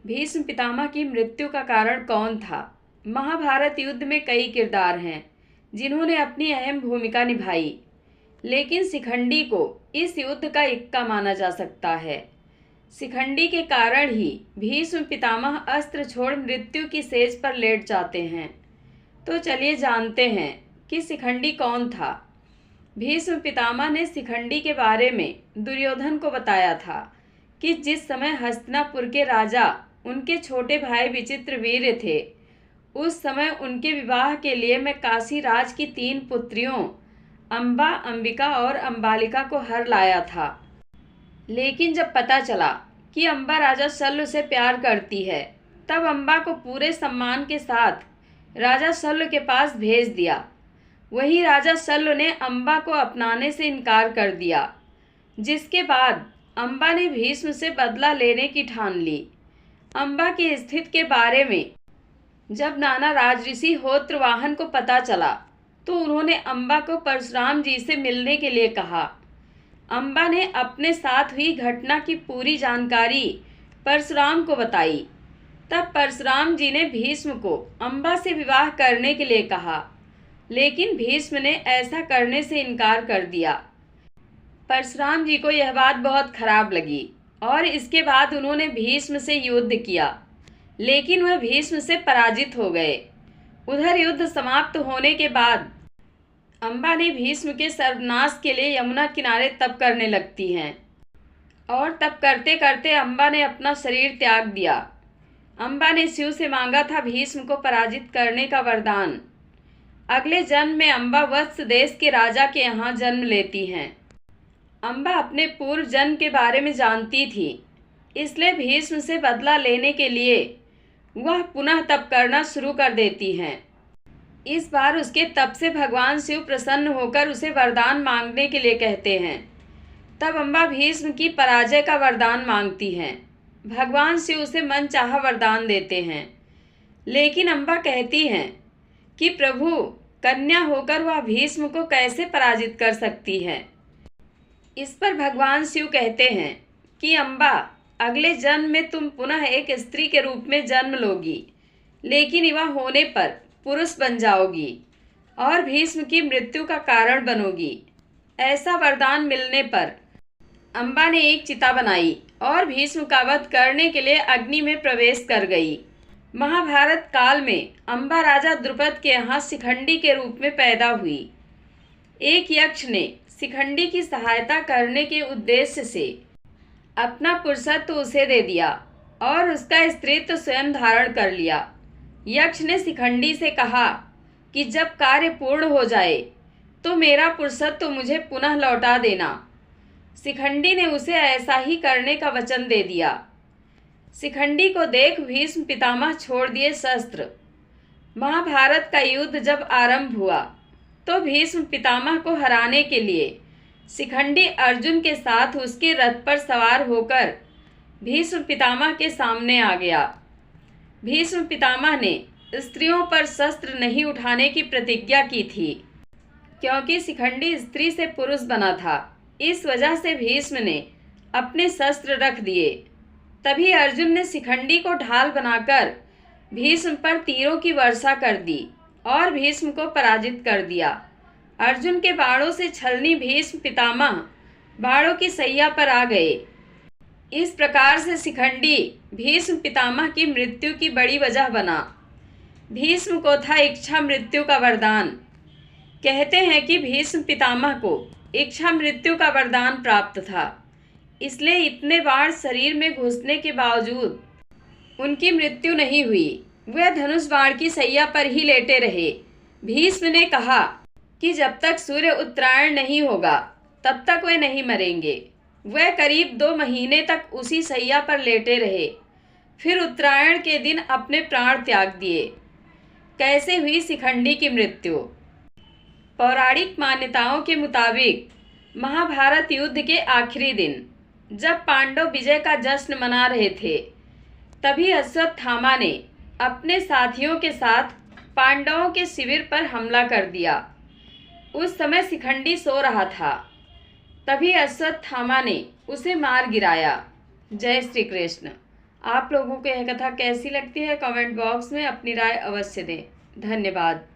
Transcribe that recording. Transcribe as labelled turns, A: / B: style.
A: भीष्म पितामह की मृत्यु का कारण कौन था? महाभारत युद्ध में कई किरदार हैं जिन्होंने अपनी अहम भूमिका निभाई, लेकिन शिखंडी को इस युद्ध का इक्का माना जा सकता है। शिखंडी के कारण ही भीष्म पितामह अस्त्र छोड़ मृत्यु की सेज पर लेट जाते हैं। तो चलिए जानते हैं कि शिखंडी कौन था। भीष्म पितामह ने शिखंडी के बारे में दुर्योधन को बताया था कि जिस समय हस्तिनापुर के राजा उनके छोटे भाई विचित्रवीर्य थे, उस समय उनके विवाह के लिए मैं काशी राज की 3 पुत्रियों अम्बा, अंबिका और अम्बालिका को हर लाया था। लेकिन जब पता चला कि अम्बा राजा शल्य से प्यार करती है, तब अम्बा को पूरे सम्मान के साथ राजा शल्य के पास भेज दिया। वहीं राजा शल्य ने अम्बा को अपनाने से इनकार कर दिया, जिसके बाद अम्बा ने भीष्म से बदला लेने की ठान ली। अम्बा की स्थिति के बारे में जब नाना राजऋषि होत्रवाहन को पता चला, तो उन्होंने अम्बा को परशुराम जी से मिलने के लिए कहा। अम्बा ने अपने साथ हुई घटना की पूरी जानकारी परशुराम को बताई। तब परशुराम जी ने भीष्म को अम्बा से विवाह करने के लिए कहा, लेकिन भीष्म ने ऐसा करने से इनकार कर दिया। परशुराम जी को यह बात बहुत खराब लगी और इसके बाद उन्होंने भीष्म से युद्ध किया, लेकिन वह भीष्म से पराजित हो गए। उधर युद्ध समाप्त होने के बाद अम्बा ने भीष्म के सर्वनाश के लिए यमुना किनारे तप करने लगती हैं और तप करते करते अम्बा ने अपना शरीर त्याग दिया। अम्बा ने शिव से मांगा था भीष्म को पराजित करने का वरदान। अगले जन्म में अम्बा वत्स देश के राजा के यहाँ जन्म लेती हैं। अम्बा अपने पूर्व जन्म के बारे में जानती थी, इसलिए भीष्म से बदला लेने के लिए वह पुनः तप करना शुरू कर देती हैं। इस बार उसके तप से भगवान शिव प्रसन्न होकर उसे वरदान मांगने के लिए कहते हैं। तब अम्बा भीष्म की पराजय का वरदान मांगती हैं। भगवान शिव उसे मनचाहा वरदान देते हैं, लेकिन अम्बा कहती हैं कि प्रभु, कन्या होकर वह भीष्म को कैसे पराजित कर सकती है। इस पर भगवान शिव कहते हैं कि अम्बा, अगले जन्म में तुम पुनः एक स्त्री के रूप में जन्म लोगी, लेकिन युवा होने पर पुरुष बन जाओगी और भीष्म की मृत्यु का कारण बनोगी। ऐसा वरदान मिलने पर अम्बा ने एक चिता बनाई और भीष्म का वध करने के लिए अग्नि में प्रवेश कर गई। महाभारत काल में अम्बा राजा द्रुपद के यहाँ शिखंडी के रूप में पैदा हुई। एक यक्ष ने शिखंडी की सहायता करने के उद्देश्य से अपना पुरुषत्व उसे दे दिया और उसका स्त्रीत्व स्वयं धारण कर लिया। यक्ष ने शिखंडी से कहा कि जब कार्य पूर्ण हो जाए तो मेरा पुरुषत्व मुझे पुनः लौटा देना। शिखंडी ने उसे ऐसा ही करने का वचन दे दिया। शिखंडी को देख भीष्म पितामह छोड़ दिए शस्त्र। महाभारत का युद्ध जब आरंभ हुआ तो भीष्म पितामह को हराने के लिए शिखंडी अर्जुन के साथ उसके रथ पर सवार होकर भीष्म पितामह के सामने आ गया। भीष्म पितामह ने स्त्रियों पर शस्त्र नहीं उठाने की प्रतिज्ञा की थी, क्योंकि शिखंडी स्त्री से पुरुष बना था। इस वजह से भीष्म ने अपने शस्त्र रख दिए। तभी अर्जुन ने शिखंडी को ढाल बनाकर भीष्म पर तीरों की वर्षा कर दी और भीष्म को पराजित कर दिया। अर्जुन के बाणों से छलनी भीष्म पितामह बाणों की सैया पर आ गए। इस प्रकार से शिखंडी भीष्म पितामह की मृत्यु की बड़ी वजह बना। भीष्म को था इच्छा मृत्यु का वरदान। कहते हैं कि भीष्म पितामह को इच्छा मृत्यु का वरदान प्राप्त था, इसलिए इतने बाण शरीर में घुसने के बावजूद उनकी मृत्यु नहीं हुई। वह धनुष बाण की सैया पर ही लेटे रहे। भीष्म ने कहा कि जब तक सूर्य उत्तरायण नहीं होगा तब तक वे नहीं मरेंगे। वह करीब 2 महीने तक उसी सैया पर लेटे रहे, फिर उत्तरायण के दिन अपने प्राण त्याग दिए। कैसे हुई शिखंडी की मृत्यु? पौराणिक मान्यताओं के मुताबिक महाभारत युद्ध के आखिरी दिन जब पांडव विजय का जश्न मना रहे थे, तभी अश्वत्थामा ने अपने साथियों के साथ पांडवों के शिविर पर हमला कर दिया। उस समय शिखंडी सो रहा था। तभी अश्वत्थामा ने उसे मार गिराया। जय श्री कृष्ण। आप लोगों को यह कथा कैसी लगती है कमेंट बॉक्स में अपनी राय अवश्य दें। धन्यवाद।